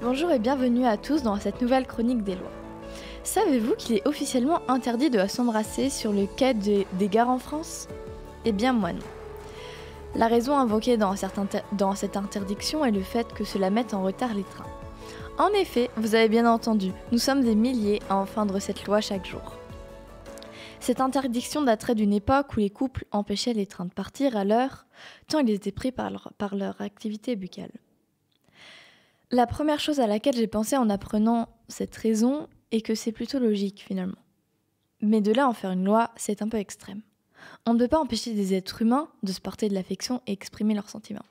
Bonjour et bienvenue à tous dans cette nouvelle chronique des lois. Savez-vous qu'il est officiellement interdit de s'embrasser sur le quai des gares en France ? Eh bien moi non. La raison invoquée dans cette interdiction est le fait que cela mette en retard les trains. En effet, vous avez bien entendu, nous sommes des milliers à enfreindre cette loi chaque jour. Cette interdiction daterait d'une époque où les couples empêchaient les trains de partir à l'heure, tant ils étaient pris par leur activité buccale. La première chose à laquelle j'ai pensé en apprenant cette raison est que c'est plutôt logique finalement. Mais de là à en faire une loi, c'est un peu extrême. On ne peut pas empêcher des êtres humains de se porter de l'affection et exprimer leurs sentiments.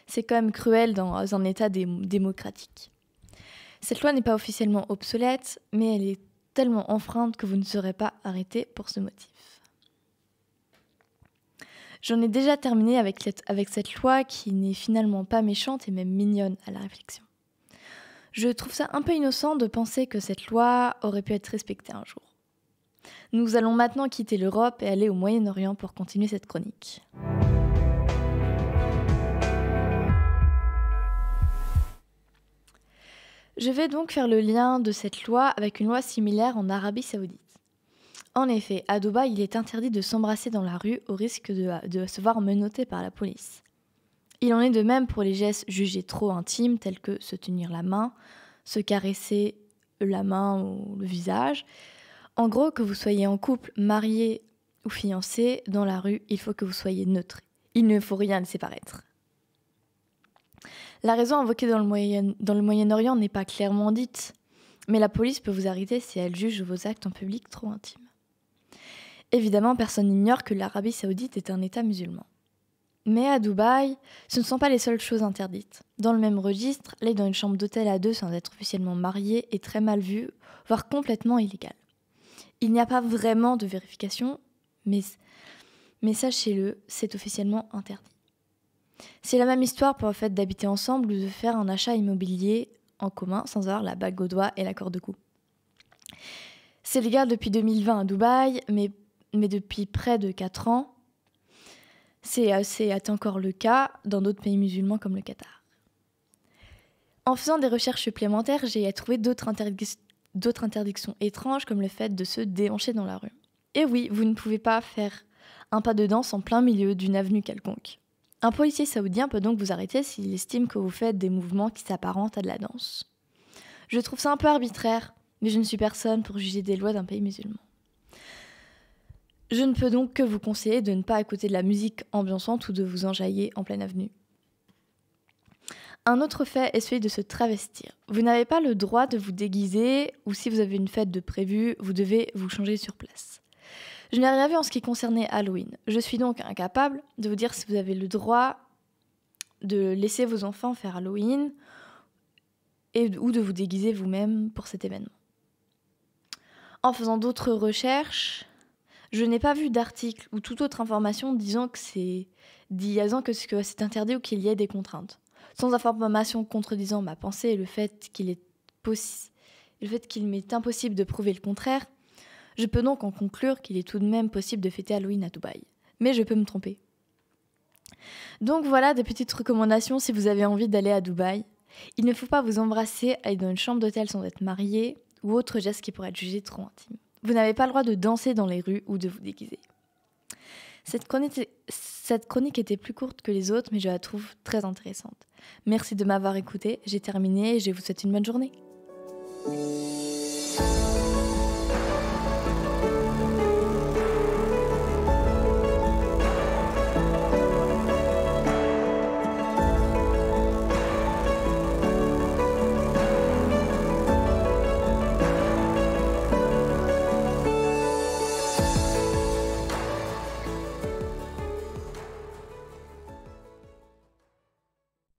C'est quand même cruel dans un état démocratique. Cette loi n'est pas officiellement obsolète, mais elle est tellement enfreinte que vous ne serez pas arrêté pour ce motif. J'en ai déjà terminé avec cette loi qui n'est finalement pas méchante et même mignonne à la réflexion. Je trouve ça un peu innocent de penser que cette loi aurait pu être respectée un jour. Nous allons maintenant quitter l'Europe et aller au Moyen-Orient pour continuer cette chronique. Je vais donc faire le lien de cette loi avec une loi similaire en Arabie Saoudite. En effet, à Dubaï, il est interdit de s'embrasser dans la rue au risque de se voir menotté par la police. Il en est de même pour les gestes jugés trop intimes tels que se tenir la main, se caresser la main ou le visage. En gros, que vous soyez en couple, marié ou fiancé, dans la rue, il faut que vous soyez neutre. Il ne faut rien laisser paraître. La raison invoquée dans le Moyen-Orient n'est pas clairement dite, mais la police peut vous arrêter si elle juge vos actes en public trop intimes. Évidemment, personne n'ignore que l'Arabie Saoudite est un État musulman. Mais à Dubaï, ce ne sont pas les seules choses interdites. Dans le même registre, aller dans une chambre d'hôtel à deux sans être officiellement marié est très mal vu, voire complètement illégal. Il n'y a pas vraiment de vérification, mais sachez-le, c'est officiellement interdit. C'est la même histoire pour le fait d'habiter ensemble ou de faire un achat immobilier en commun sans avoir la bague au doigt et l'accord de cou. C'est légal depuis 2020 à Dubaï, mais depuis près de 4 ans, c'est encore le cas dans d'autres pays musulmans comme le Qatar. En faisant des recherches supplémentaires, j'ai trouvé d'autres interdictions étranges comme le fait de se déhancher dans la rue. Et oui, vous ne pouvez pas faire un pas de danse en plein milieu d'une avenue quelconque. Un policier saoudien peut donc vous arrêter s'il estime que vous faites des mouvements qui s'apparentent à de la danse. Je trouve ça un peu arbitraire, mais je ne suis personne pour juger des lois d'un pays musulman. Je ne peux donc que vous conseiller de ne pas écouter de la musique ambiançante ou de vous enjailler en pleine avenue. Un autre fait est celui de se travestir. Vous n'avez pas le droit de vous déguiser ou si vous avez une fête de prévue, vous devez vous changer sur place. Je n'ai rien vu en ce qui concernait Halloween. Je suis donc incapable de vous dire si vous avez le droit de laisser vos enfants faire Halloween ou de vous déguiser vous-même pour cet événement. En faisant d'autres recherches, je n'ai pas vu d'article ou toute autre information disant que c'est interdit ou qu'il y ait des contraintes. Sans information contredisant ma pensée et le fait qu'il m'est impossible de prouver le contraire, je peux donc en conclure qu'il est tout de même possible de fêter Halloween à Dubaï. Mais je peux me tromper. Donc voilà des petites recommandations si vous avez envie d'aller à Dubaï. Il ne faut pas vous embrasser, aller dans une chambre d'hôtel sans être marié ou autre geste qui pourrait être jugé trop intime. Vous n'avez pas le droit de danser dans les rues ou de vous déguiser. Cette chronique était plus courte que les autres, mais je la trouve très intéressante. Merci de m'avoir écouté, j'ai terminé et je vous souhaite une bonne journée.